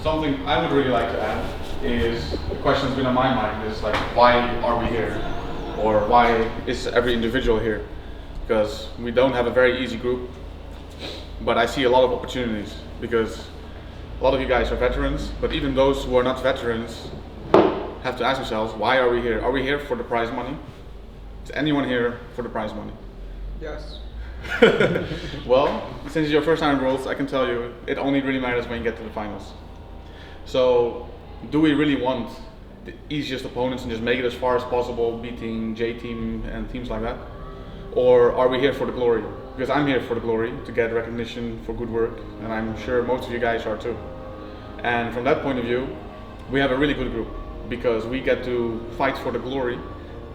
Something I would really like to add is the question that's been on my mind is like, why are we here? Or why is every individual here? Because we don't have a very easy group, but I see a lot of opportunities because a lot of you guys are veterans, but even those who are not veterans have to ask yourselves, why are we here? Are we here for the prize money? Is anyone here for the prize money? Yes. Well, since it's your first time in Worlds, I can tell you it only really matters when you get to the finals. So, do we really want the easiest opponents and just make it as far as possible, beating J-Team and teams like that? Or are we here for the glory? Because I'm here for the glory, to get recognition for good work, and I'm sure most of you guys are too. And from that point of view, we have a really good group, because we get to fight for the glory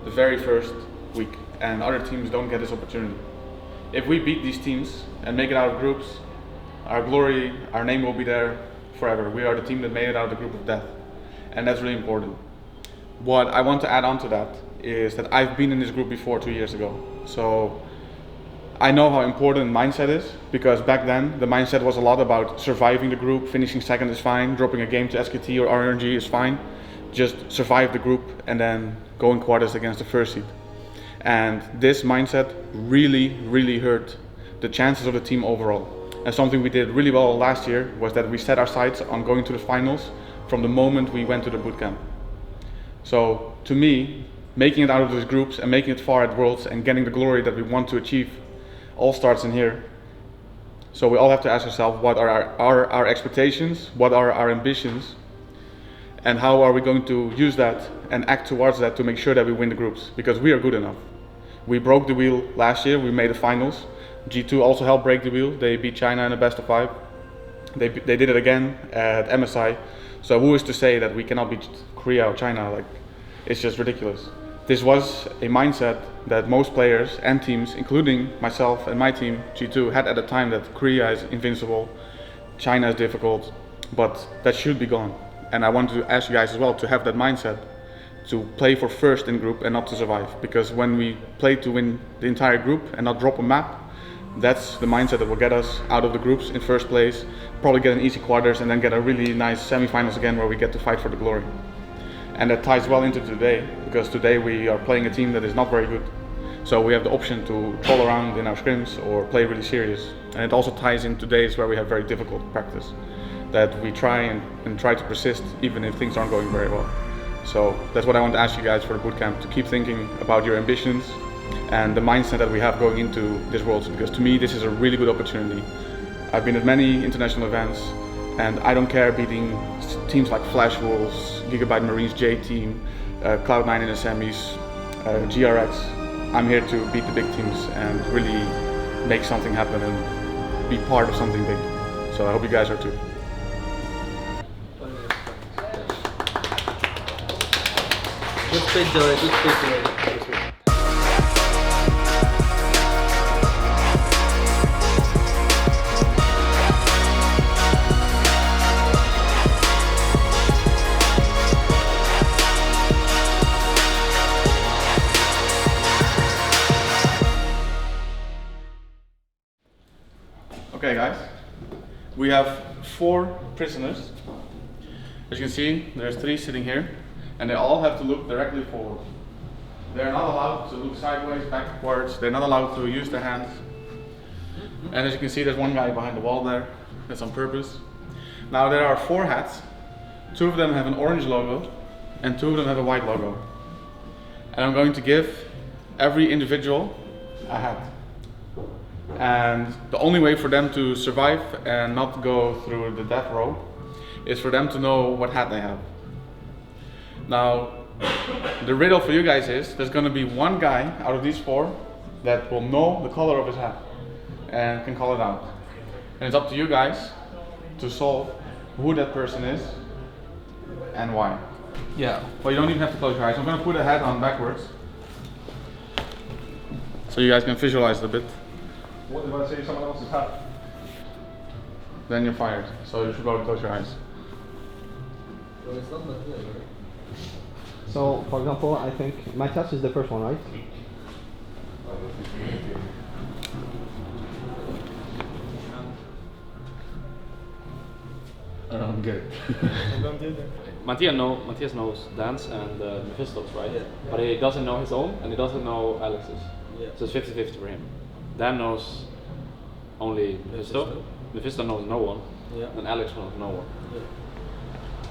the very first week, and other teams don't get this opportunity. If we beat these teams and make it out of groups, our glory, our name will be there forever. We are the team that made it out of the group of death, and that's really important. What I want to add on to that is that I've been in this group before 2 years ago, so I know how important mindset is, because back then the mindset was a lot about surviving the group. Finishing second is fine, dropping a game to SKT or RNG is fine, just survive the group and then go in quarters against the first seed. And this mindset really hurt the chances of the team overall. And something we did really well last year was that we set our sights on going to the finals from the moment we went to the bootcamp. So to me, making it out of those groups and making it far at Worlds and getting the glory that we want to achieve all starts in here. So we all have to ask ourselves, what are our expectations, what are our ambitions, and how are we going to use that and act towards that to make sure that we win the groups, because we are good enough. We broke the wheel last year, we made the finals. G2 also helped break the wheel, they beat China in the best of 5. They did it again at MSI. So who is to say that we cannot beat Korea or China? Like, it's just ridiculous. This was a mindset that most players and teams, including myself and my team, G2, had at the time, that Korea is invincible, China is difficult, but that should be gone. And I want to ask you guys as well to have that mindset, to play for first in group and not to survive. Because when we play to win the entire group and not drop a map, that's the mindset that will get us out of the groups in first place, probably get an easy quarters and then get a really nice semi-finals again where we get to fight for the glory. And that ties well into today, because today we are playing a team that is not very good. So we have the option to troll around in our scrims or play really serious. And it also ties in days where we have very difficult practice, that we try and try to persist even if things aren't going very well. So that's what I want to ask you guys for the bootcamp, to keep thinking about your ambitions and the mindset that we have going into this Worlds, because to me this is a really good opportunity. I've been at many international events and I don't care beating teams like Flash Wolves, Gigabyte Marines, J-Team, Cloud9 in the semis, GRX. I'm here to beat the big teams and really make something happen and be part of something big. So I hope you guys are too. Good speech, Joey. Good speech, Joey. Okay guys, we have 4 prisoners. As you can see, there's 3 sitting here, and they all have to look directly forward. They're not allowed to look sideways, backwards, they're not allowed to use their hands. And as you can see, there's one guy behind the wall there, that's on purpose. Now there are 4 hats, 2 of them have an orange logo, and 2 of them have a white logo. And I'm going to give every individual a hat. And the only way for them to survive and not go through the death row is for them to know what hat they have. Now, the riddle for you guys is, there's going to be one guy out of these 4 that will know the color of his hat and can call it out. And it's up to you guys to solve who that person is and why. Yeah. Well, you don't even have to close your eyes. I'm going to put a hat on backwards so you guys can visualize it a bit. What if I say someone else's hat? Then you're fired, so you should go and close your eyes. So, for example, I think my test is the first one, right? I'm good. Matthias knows Dan's and Mephisto's, right? Yeah. But he doesn't know his own and he doesn't know Alex's. Yeah. So it's 50-50 for him. Dan knows only Mephisto. Mephisto knows no one. Yeah. And Alex knows no one. Yeah.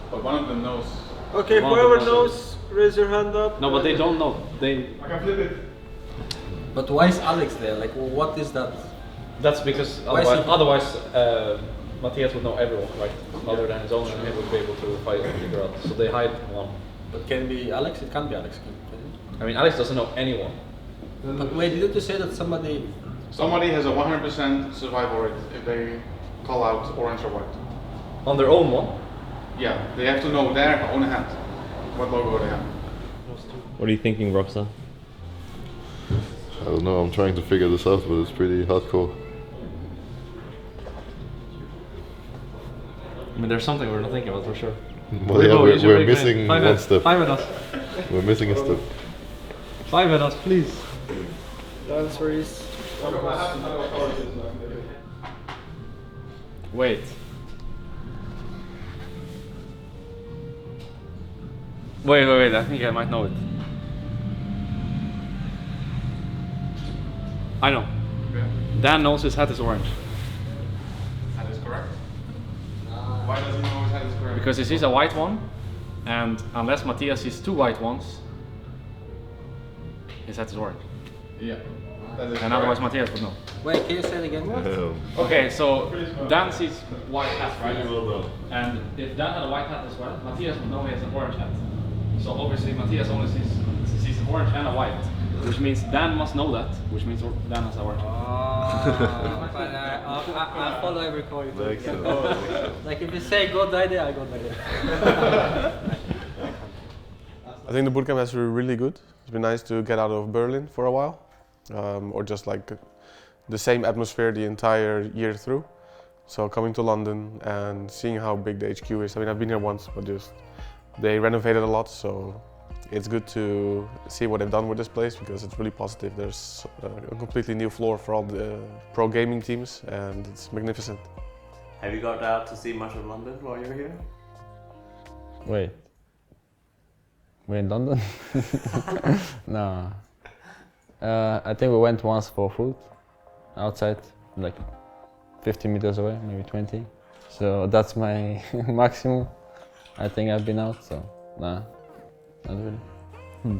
But one of them knows. Okay, One of whoever them knows, raise your hand up. No, but they don't know. They. I can flip it. But why is Alex there? Like, what is that? That's because Why is otherwise Matthias would know everyone, right? Other than his own, and he would be able to fight and figure out. So they hide one. But can it be Alex? It can't be Alex. Can it? I mean, Alex doesn't know anyone. But wait, didn't you say that somebody? Somebody has a 100% survival rate if they call out orange or white. On their own one. Yeah, they have to know their own hand what logo they have. What are you thinking, Rockstar? I don't know, I'm trying to figure this out, but it's pretty hardcore. I mean, there's something we're not thinking about for sure. Well, yeah, we're missing one step. Five at us. We're missing a step. 5 at us, please. The answer is. Wait. Wait, I think I might know it. I know. Okay. Dan knows his hat is orange. That is correct. Why does he know his head is correct? Because he sees a white one, and unless Matthias sees 2 white ones, his hat is orange. Yeah. That is And otherwise correct. Matthias would know. Wait, can you say it again? Okay, so Dan sees white hat, right? And if Dan had a white hat as well, Matthias would know he has an orange hat. So obviously Matthias only sees an orange and a white, which means Dan must know that, which means Dan has an orange hat. But I follow every call you do. Makes sense. Like if you say go die there, I go die there. I think the bootcamp has been really good. It's been nice to get out of Berlin for a while, or just like the same atmosphere the entire year through. So coming to London and seeing how big the HQ is. I mean, I've been here once, but just they renovated a lot, so it's good to see what they've done with this place because it's really positive. There's a completely new floor for all the pro gaming teams, and it's magnificent. Have you got out to see much of London while you're here? Wait. We're in London? No. I think we went once for food outside, like 50 meters away, maybe 20. So that's my maximum. I think I've been out, so nah, not really.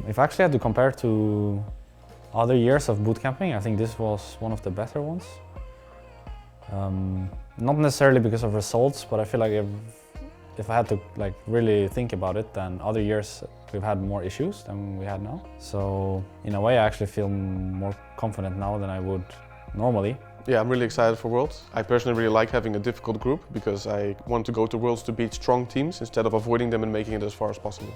If I actually had to compare to other years of boot camping, I think this was one of the better ones. Not necessarily because of results, but I feel like if I had to like really think about it, then other years we've had more issues than we had now. So in a way, I actually feel more confident now than I would normally. Yeah, I'm really excited for Worlds. I personally really like having a difficult group because I want to go to Worlds to beat strong teams instead of avoiding them and making it as far as possible.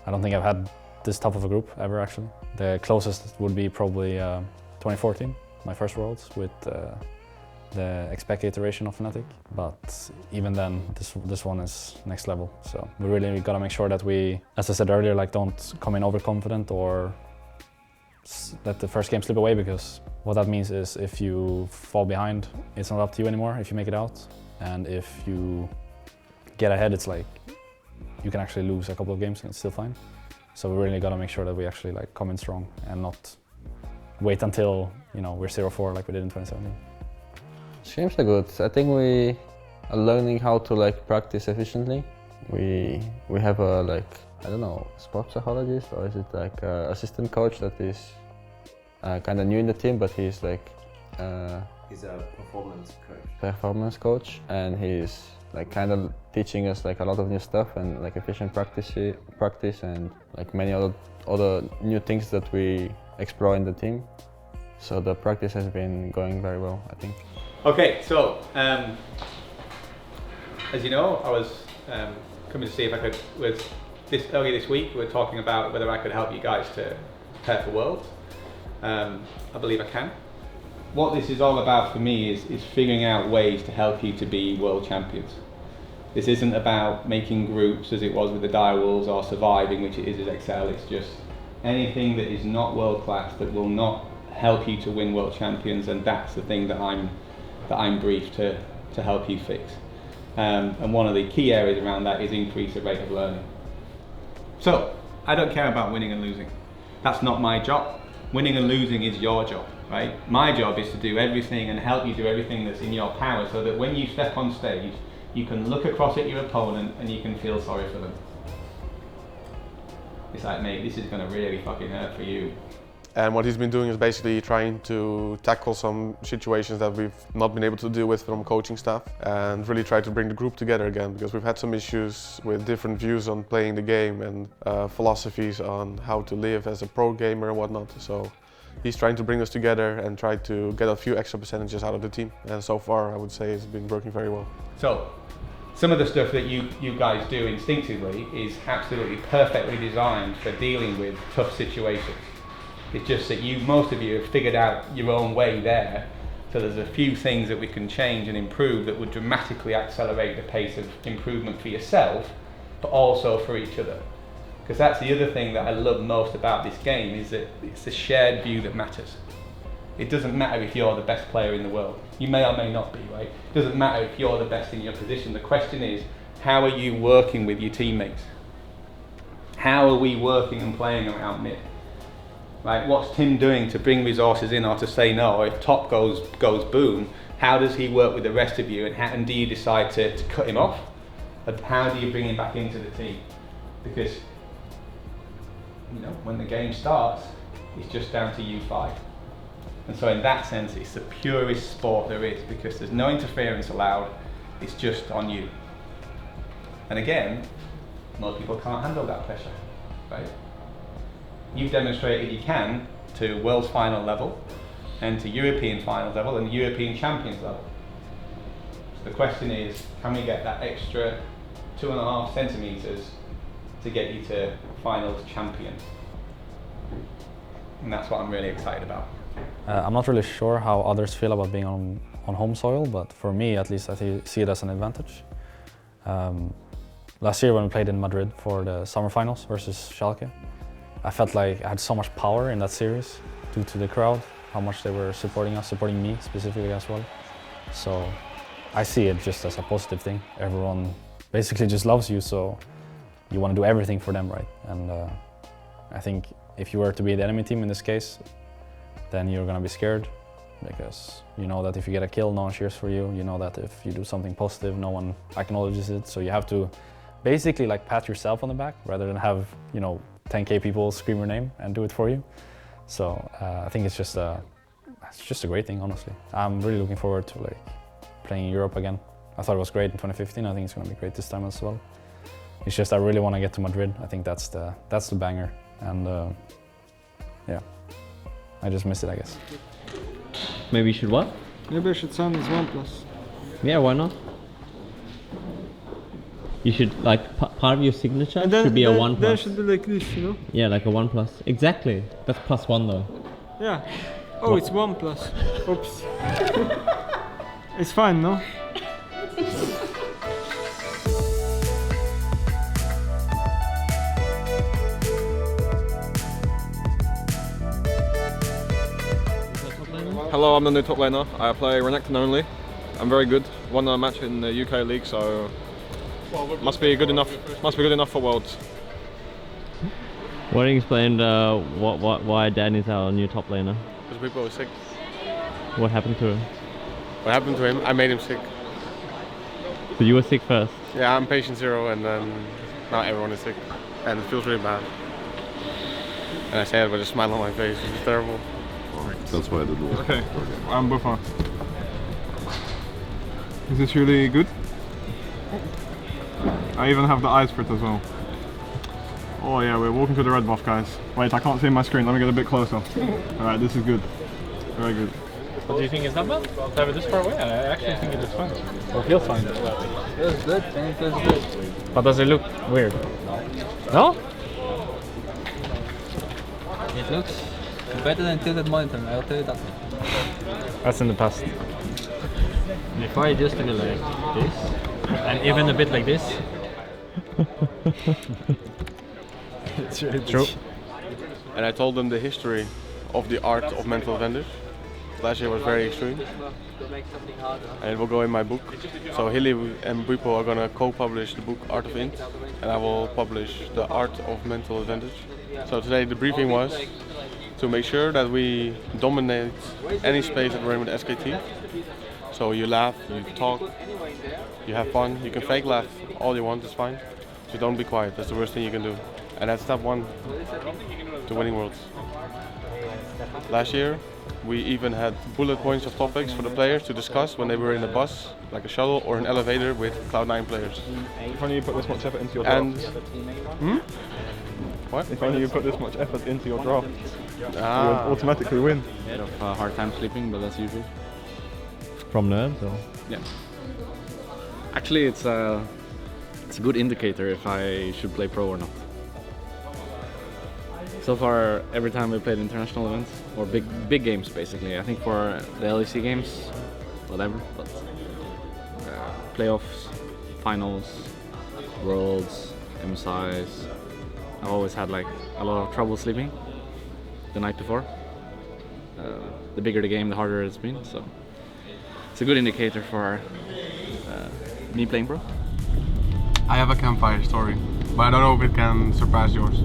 I don't think I've had this tough of a group ever actually. The closest would be probably 2014, my first Worlds with the expect iteration of Fnatic. But even then, this one is next level. So we really gotta make sure that we, as I said earlier, like don't come in overconfident or let the first game slip away, because what that means is if you fall behind, it's not up to you anymore if you make it out. And if you get ahead, it's like you can actually lose a couple of games and it's still fine. So we really gotta make sure that we actually like come in strong and not wait until we're 0-4 like we did in 2017. Games are good. I think we are learning how to like practice efficiently. We have a like, I don't know, sports psychologist, or is it like a assistant coach that is kind of new in the team, but he's like He's a performance coach, and he's like kind of teaching us like a lot of new stuff and like efficient practice and like many other new things that we explore in the team. So the practice has been going very well, I think. Okay, so as you know, I was coming to see if I could, earlier this week, we were talking about whether I could help you guys to prepare for Worlds. I believe I can. What this is all about for me is figuring out ways to help you to be world champions. This isn't about making groups as it was with the Direwolves or surviving, which it is at Excel. It's just anything that is not world class, that will not help you to win world champions, and that's the thing that I'm briefed to help you fix. And one of the key areas around that is increase the rate of learning. So, I don't care about winning and losing. That's not my job. Winning and losing is your job, right? My job is to do everything and help you do everything that's in your power so that when you step on stage, you can look across at your opponent and you can feel sorry for them. It's like, mate, this is gonna really fucking hurt for you. And what he's been doing is basically trying to tackle some situations that we've not been able to deal with from coaching staff and really try to bring the group together again, because we've had some issues with different views on playing the game and philosophies on how to live as a pro gamer and whatnot. So he's trying to bring us together and try to get a few extra percentages out of the team. And so far, I would say it's been working very well. So, some of the stuff that you guys do instinctively is absolutely perfectly designed for dealing with tough situations. It's just that most of you have figured out your own way there, so there's a few things that we can change and improve that would dramatically accelerate the pace of improvement for yourself, but also for each other. Because that's the other thing that I love most about this game, is that it's the shared view that matters. It doesn't matter if you're the best player in the world. You may or may not be, right? It doesn't matter if you're the best in your position. The question is, how are you working with your teammates? How are we working and playing around mid? Right, what's Tim doing to bring resources in or to say no? If top goes boom, how does he work with the rest of you, and do you decide to cut him off? And how do you bring him back into the team? Because, you know, when the game starts, it's just down to you five. And so in that sense, it's the purest sport there is, because there's no interference allowed, it's just on you. And again, most people can't handle that pressure, right? You've demonstrated you can to World's Final level, and to European Finals level, and European Champions level. So the question is, can we get that extra 2.5 centimeters to get you to Finals champion? And that's what I'm really excited about. I'm not really sure how others feel about being on home soil, but for me at least, I see it as an advantage. Last year when we played in Madrid for the summer finals versus Schalke, I felt like I had so much power in that series due to the crowd, how much they were supporting us, supporting me specifically as well. So I see it just as a positive thing. Everyone basically just loves you, so you want to do everything for them, right? And I think if you were to be the enemy team in this case, then you're gonna be scared, because you know that if you get a kill, no one cheers for you. You know that if you do something positive, no one acknowledges it. So you have to basically like pat yourself on the back rather than have, you know, 10K people scream your name and do it for you. So I think it's just a great thing, honestly. I'm really looking forward to like playing in Europe again. I thought it was great in 2015. I think it's gonna be great this time as well. It's just I really want to get to Madrid. I think that's the banger, and yeah, I just missed it, I guess. Maybe you should what? Maybe I should sign this OnePlus. Yeah, why not? You should, like, part of your signature should be a OnePlus. That should be like this, you know? Yeah, like a OnePlus. Exactly. That's +1 though. Yeah. Oh, what? It's OnePlus. Oops. It's fine, no? Hello, I'm the new top laner. I play Renekton only. I'm very good. Won a match in the UK league, so must be good enough. Must be good enough for Worlds. Why don't you explain why Dan is our new top laner? Because people were sick. What happened to him? What happened to him? I made him sick. So you were sick first? Yeah, I'm patient 0, and then now everyone is sick, and it feels really bad. And I say it with a smile on my face. It's terrible. That's why I did it. Okay, I'm Buffa. Is this really good? I even have the eyes for it as well. Oh yeah, we're walking to the red buff, guys. Wait, I can't see my screen. Let me get a bit closer. Alright, this is good. Very good. But do you think it's that bad? To have it this far away? I actually think it is fine. Or feels fine. Feels good, man. Feels good. But does it look weird? No? It looks better than tilted monitor, I'll tell you that. That's in the past. If I just do like this, and even a bit like this. It's really true. And I told them the history of the art of mental advantage. Last year was very extreme, and it will go in my book. So Hilly and Bripo are gonna co-publish the book Art of Int, and I will publish the Art of Mental Advantage. So today the briefing was to make sure that we dominate any space that we're in with SKT. So you laugh, you talk, you have fun, you can fake laugh all you want, it's fine. So don't be quiet, that's the worst thing you can do. And that's step one to winning Worlds. Last year, we even had bullet points of topics for the players to discuss when they were in a bus, like a shuttle or an elevator with Cloud9 players. If only you put this much effort into your draft. And what? If only you put this much effort into your draft, you would Ah. automatically win. A bit of hard time sleeping, but that's usual. From nerves, or? Yeah. Actually, it's a good indicator if I should play pro or not. So far, every time we played international events, or big games basically, I think for the LEC games, whatever, but playoffs, finals, worlds, MSIs, I've always had like a lot of trouble sleeping the night before. The bigger the game, the harder it's been, so it's a good indicator for me playing pro. I have a campfire story, but I don't know if it can surpass yours.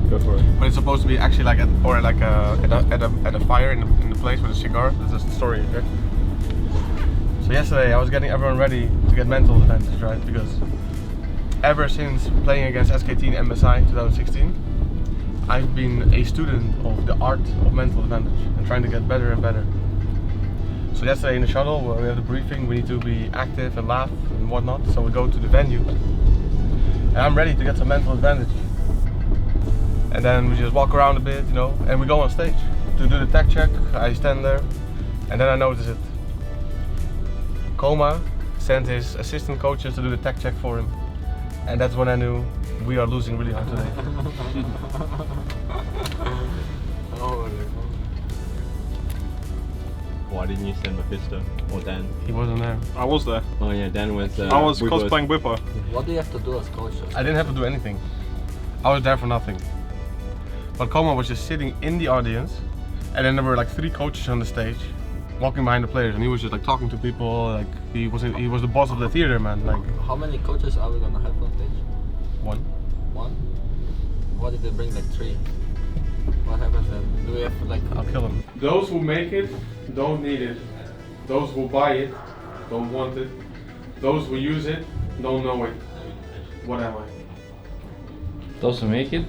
Go for it. But it's supposed to be actually like at a fire in the place with a cigar. This is the story, right? So yesterday I was getting everyone ready to get mental advantage, right? Because ever since playing against SKT in MSI 2016, I've been a student of the art of mental advantage and trying to get better and better. So yesterday in the shuttle, where we have the briefing, we need to be active and laugh and whatnot. So we go to the venue, and I'm ready to get some mental advantage. And then we just walk around a bit, you know, and we go on stage to do the tech check. I stand there, and then I notice it. Koma sent his assistant coaches to do the tech check for him, and that's when I knew we are losing really hard today. Why didn't you send Mephisto or Dan? He wasn't there. I was there. Oh yeah, Dan was. I was cosplaying Whipper. What do you have to do as coach? I didn't have to do anything. I was there for nothing. But Koma was just sitting in the audience, and then there were like 3 coaches on the stage, walking behind the players, and he was just like talking to people. Like he was the boss of the theater, man. Like How many coaches are we gonna have on stage? 1. One? What if they bring like 3? What happens then? Do we have like... I'll kill him. Those who make it don't need it. Those who buy it don't want it. Those who use it don't know it. What am I? Those who make it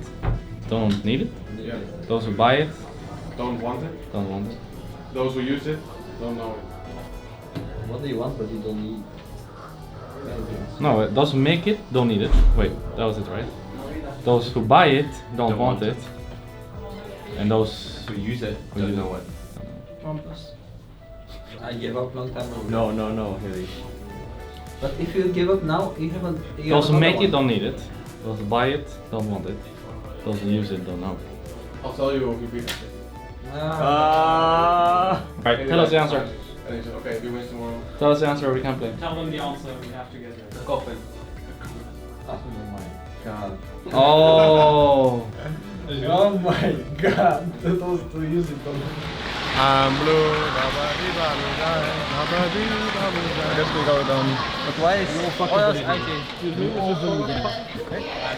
don't need it. Yeah. Those who buy it Don't want it. don't want it. Those who use it don't know it. What do you want but you don't need? No, those who make it don't need it. Wait, that was it, right? Those who buy it don't want it. And those Who use it who don't use know it. it. I gave up long time ago. No, Hilly. But if you give up now, you haven't... You Those have who make another it don't need it. Those who buy it don't want it. Those who use it don't know it. I'll tell you if you beat it. Alright, tell us the answer. And he said, okay, if you win tomorrow. Tell us the answer, we can play. Tell them the answer, we have to get it. Coffin. Oh my god. Oh! Oh my god, that was too easy for me. I'm blue. I guess we go down. But why is what else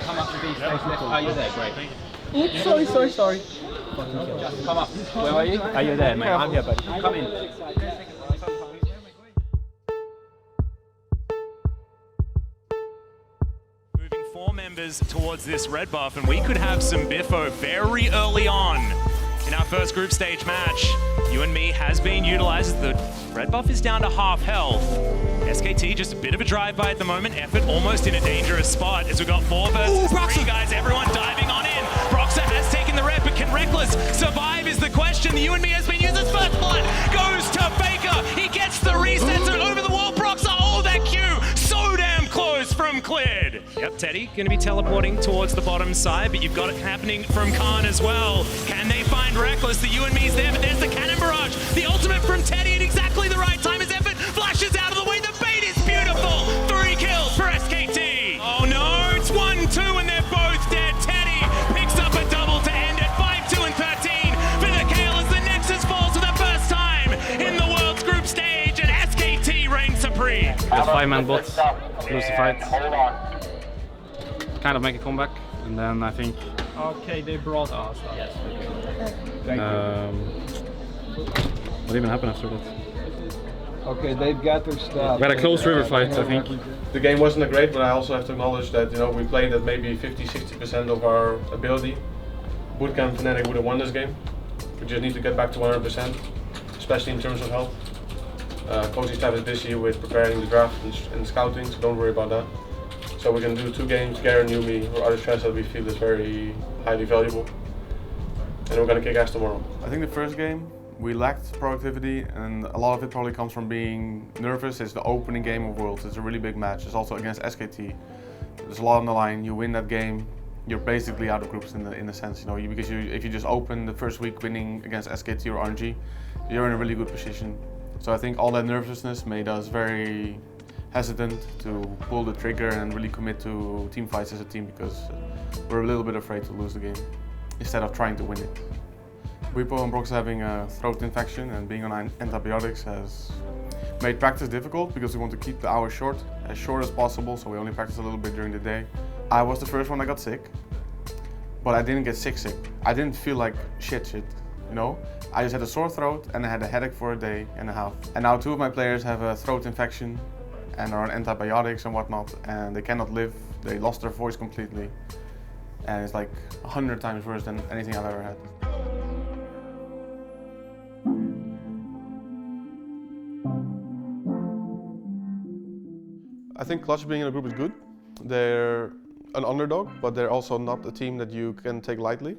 Come up to these stations. Are you there? Great. Oops, sorry. Just come up. Where are you? Are you there, mate? I'm here, buddy. Come in. Moving 4 members towards this red buff, and we could have some biffo very early on in our first group stage match. You and Me has been utilized. The red buff is down to half health. SKT just a bit of a drive-by at the moment. Effort almost in a dangerous spot as we've got 4 versus 3 guys. Everyone diving on in. Broxah has taken the red, but can Reckless survive is the question. The You and Me has been used as first blood. Goes to Faker. He gets the resets over the wall. Broxah, oh, that Q. So damn close from cleared. Yep, Teddy going to be teleporting towards the bottom side, but you've got it happening from Khan as well. Can they find Reckless? The You and Me's there, but there's the cannon barrage. The ultimate from Teddy at exactly the right time as Effort flashes out of the way. The bait is beautiful. 3 kills for SKT. Oh no, it's 1-2 and they're both dead. Teddy picks up a double to end at 5-2 and 13 for the KL as the Nexus falls for the first time. free. Just 5-man bots, lose the fight, kind of make a comeback, and then I think. Okay, they brought us. Yes. What even happened after that? Okay, they've got their stuff. We had a close river fight, I think. The game wasn't that great, but I also have to acknowledge that we played at maybe 50-60% of our ability. Bootcamp Fnatic would have won this game. We just need to get back to 100%, especially in terms of health. Coaching staff is busy with preparing the draft and scouting, so don't worry about that. So we're going to do 2 games, Garen, Yumi, or other strats that we feel is very highly valuable. And we're going to kick ass tomorrow. I think the first game, we lacked productivity, and a lot of it probably comes from being nervous. It's the opening game of Worlds. It's a really big match. It's also against SKT. There's a lot on the line. You win that game, you're basically out of groups in a sense, because if you just open the first week winning against SKT or RNG, you're in a really good position. So I think all that nervousness made us very hesitant to pull the trigger and really commit to team fights as a team, because we're a little bit afraid to lose the game instead of trying to win it. Wipo and Brox having a throat infection and being on antibiotics has made practice difficult, because we want to keep the hours short as possible, so we only practice a little bit during the day. I was the first one that got sick, but I didn't get sick. I didn't feel like shit, I just had a sore throat and I had a headache for a day and a half. And now 2 of my players have a throat infection and are on antibiotics and whatnot, and they cannot live. They lost their voice completely. And it's like 100 times worse than anything I've ever had. I think Clutch being in a group is good. They're an underdog, but they're also not a team that you can take lightly.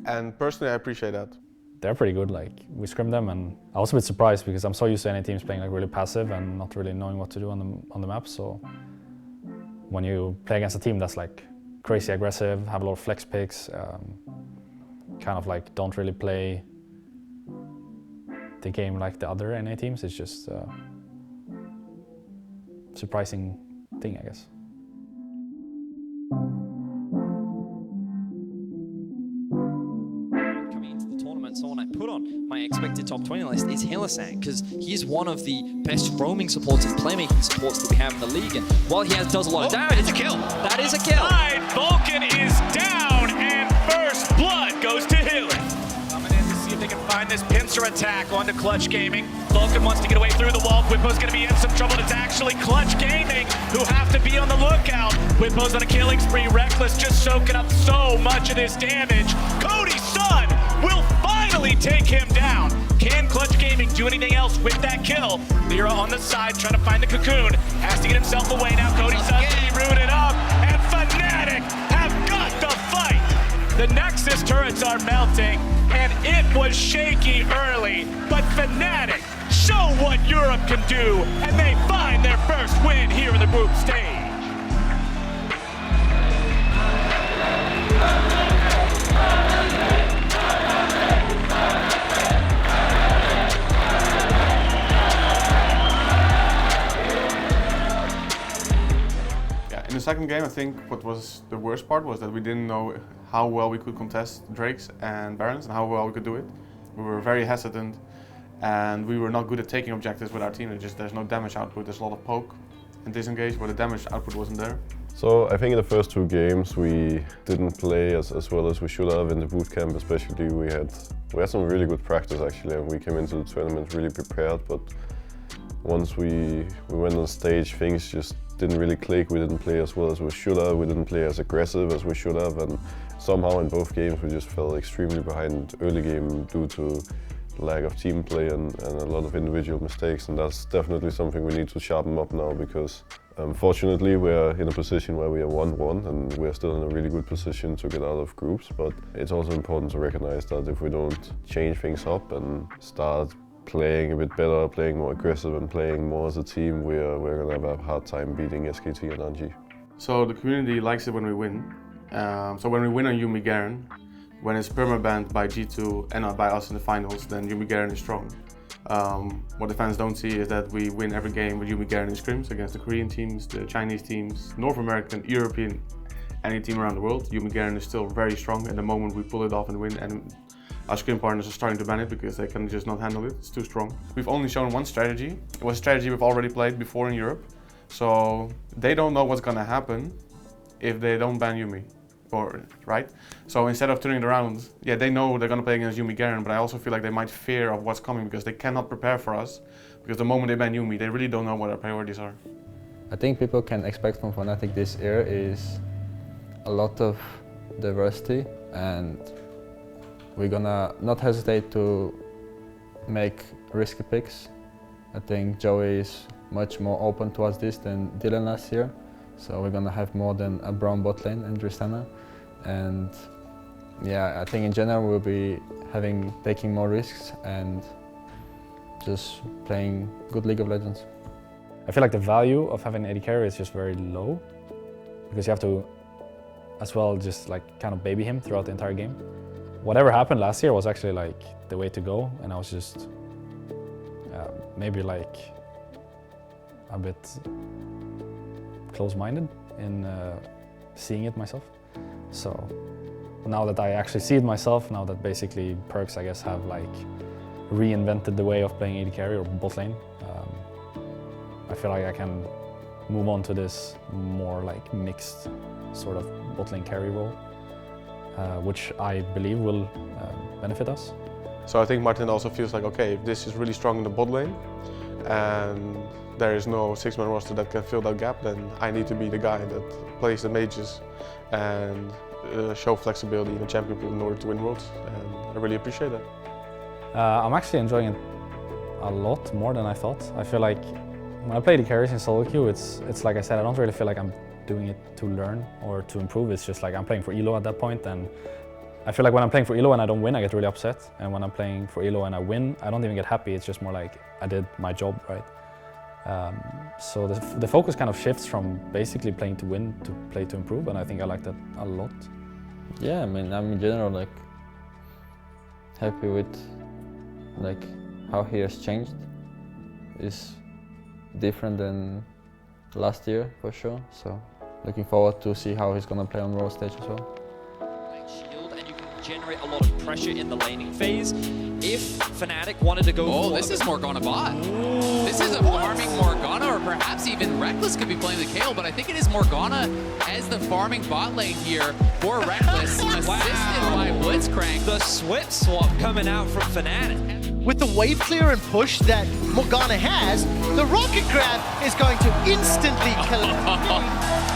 And personally, I appreciate that. They're pretty good. We scrimmed them, and I was a bit surprised because I'm so used to any teams playing really passive and not really knowing what to do on the map. So when you play against a team that's crazy aggressive, have a lot of flex picks, kind of don't really play the game like the other NA teams, it's just a surprising thing, I guess. Someone I put on my expected top 20 list is Hillisang, because he's one of the best roaming supports and playmaking supports that we have in the league, and while he does a lot of damage, it's a kill. That is a kill. Vulcan is down, and first blood goes to Hillis. Coming in to see if they can find this pincer attack onto Clutch Gaming. Vulcan wants to get away through the wall. Whippo's going to be in some trouble. It's actually Clutch Gaming who have to be on the lookout. Whippo's on a killing spree. Reckless just soaking up so much of this damage. Cody's son will finally take him down. Can Clutch Gaming do anything else with that kill? Lyra on the side trying to find the cocoon. Has to get himself away now. Cody's son being rooted up. And Fnatic have got the fight. The Nexus turrets are melting. And it was shaky early. But Fnatic show what Europe can do. And they find their first win here in the group stage. In the second game, I think what was the worst part was that we didn't know how well we could contest Drakes and Barons and how well we could do it. We were very hesitant and we were not good at taking objectives with our team. There's no damage output, there's a lot of poke and disengage, but the damage output wasn't there. So I think in the first 2 games we didn't play as well as we should have. In the bootcamp especially, we had some really good practice actually, and we came into the tournament really prepared, but once we went on stage, things just didn't really click. We didn't play as well as we should have. We didn't play as aggressive as we should have, and somehow in both games we just fell extremely behind early game due to lack of team play and a lot of individual mistakes, and that's definitely something we need to sharpen up now, because fortunately we're in a position where we are 1-1 and we're still in a really good position to get out of groups, but it's also important to recognize that if we don't change things up and start playing a bit better, playing more aggressive and playing more as a team, we're going to have a hard time beating SKT and RNG. So the community likes it when we win. So when we win on Yumi Garen, when it's permabanned by G2 and not by us in the finals, then Yumi Garen is strong. What the fans don't see is that we win every game with Yumi Garen in scrims against the Korean teams, the Chinese teams, North American, European, any team around the world. Yumi Garen is still very strong at the moment we pull it off and win. And our scrim partners are starting to ban it because they can just not handle it. It's too strong. We've only shown one strategy. It was a strategy we've already played before in Europe. So they don't know what's gonna happen if they don't ban Yuumi, right? So instead of turning it around, yeah, they know they're gonna play against Yuumi Garen, but I also feel like they might fear of what's coming because they cannot prepare for us. Because the moment they ban Yuumi, they really don't know what our priorities are. I think people can expect from Fnatic this year is a lot of diversity, and we're gonna not hesitate to make risky picks. I think Joey is much more open towards this than Dylan last year, so we're gonna have more than a brown bot lane and Tristana. And yeah, I think in general we'll be taking more risks and just playing good League of Legends. I feel like the value of having an AD carry is just very low, because you have to as well just like kind of baby him throughout the entire game. Whatever happened last year was actually like the way to go, and I was just maybe like a bit close-minded in seeing it myself. So now that I actually see it myself, now that basically Perks I guess have like reinvented the way of playing AD carry or bot lane, I feel like I can move on to this more like mixed sort of bot lane carry role, which I believe will benefit us. So I think Martin also feels like, okay, if this is really strong in the bot lane and there is no 6-man roster that can fill that gap, then I need to be the guy that plays the mages and show flexibility in the champion pool in order to win worlds, and I really appreciate that. I'm actually enjoying it a lot more than I thought. I feel like when I play the carries in solo queue, it's like I said, I don't really feel like I'm doing it to learn or to improve. It's just like I'm playing for elo at that point, and I feel like when I'm playing for elo and I don't win, I get really upset. And when I'm playing for elo and I win, I don't even get happy. It's just more like I did my job, right? So the focus kind of shifts from basically playing to win to play to improve, and I think I like that a lot. Yeah, I mean, I'm in general like happy with like how he has changed. Is different than last year for sure. So looking forward to see how he's gonna play on World Stage as well. Shield, and you can generate a lot of pressure in the laning phase. If Fnatic wanted to go for this is Morgana bot. This is a farming Morgana, or perhaps even Reckless could be playing the Kayle, but I think it is Morgana as the farming bot lane here for Reckless, assisted by Blitzcrank. The Swift swap coming out from Fnatic. With the wave clear and push that Morgana has, the rocket grab is going to instantly kill him.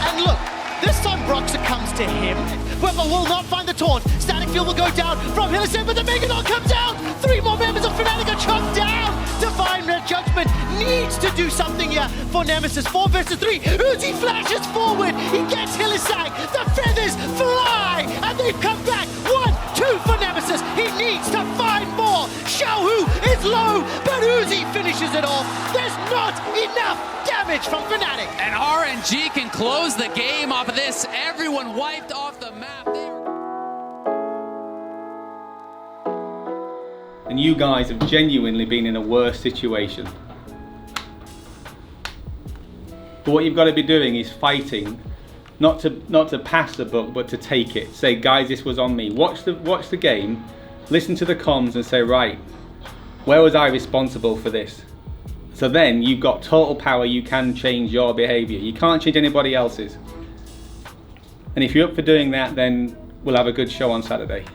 And look, this time Broxah comes to him, but will not find the taunt. Static Fuel will go down from Hillescent, but the Megadon comes out! 3 more members of Fnatic are chopped down! Divine Red Judgment needs to do something here for Nemesis. 4 versus 3, Uzi flashes forward, he gets Hillescent, the feathers fly, and they've come back! 1, 2 for Nemesis, he needs to find more! Xiaohu is low, but Uzi finishes it off. There's not enough damage from Fnatic. And RNG can close the game off of this. Everyone wiped off the map. And you guys have genuinely been in a worse situation. But what you've got to be doing is fighting, not to pass the buck, but to take it. Say, guys, this was on me. Watch the game, listen to the comms and say, right, where was I responsible for this? So then you've got total power, you can change your behavior. You can't change anybody else's. And if you're up for doing that, then we'll have a good show on Saturday.